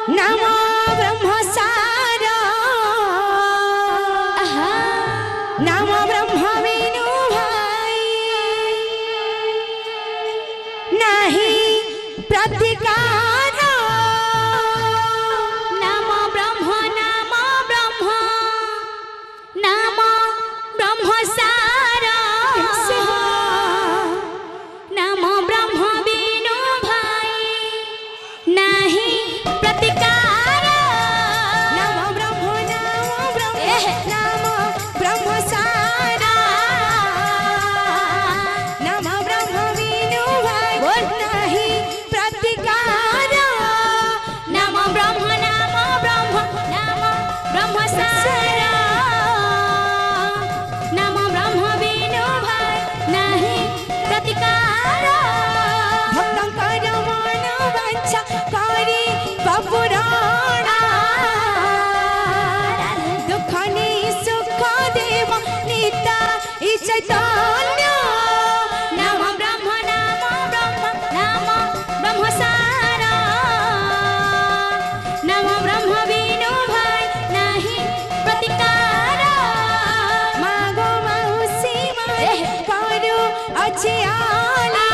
नमो ब्रह्मसार नमो ब्रह्म विनु भाई नहीं प्रतिकार नमो ब्रह्म नमो ब्रह्मसार नमो ब्रह्म विनु भाई नहीं प्रतिकार नमो ब्रह्म नमो ब्रह्मसार नमो ब्रह्म विनु भाई नहीं प्रतिकार नमो ब्रह्म ब्रह्मसार नमो ब्रह्म विनु भाई नहीं प्रतिकार भक्तंकर मन वांछा करी पुराण दुख नि सुख देव निता चैतन्य नमो ब्रह्म ब्रह्मसार नमो ब्रह्म विनु भाई नहीं प्रतिकार मागो मौसी मारे करू अच्छे आला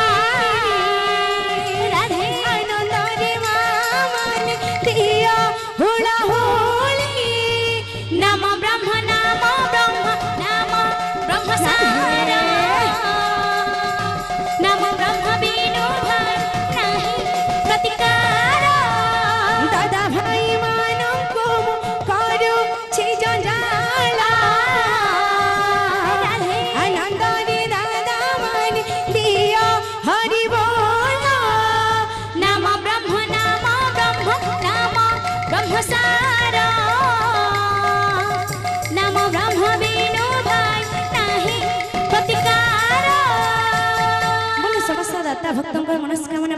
राधे आनंद रे मामन दिया हुड़ा होली नमो ब्रह्म ब्रह्मसार नमो ब्रह्म विनु भाई नहीं प्रतिकार दादा भाई मानों को करू छी जंजाला आनंद रे दादा मन दिया हरि बोला नमो ब्रह्म ब्रह्मसार नमो ब्रह्म विनु भाई नहीं प्रतिकार बोले समस्त दाता भक्तों मनस्कामना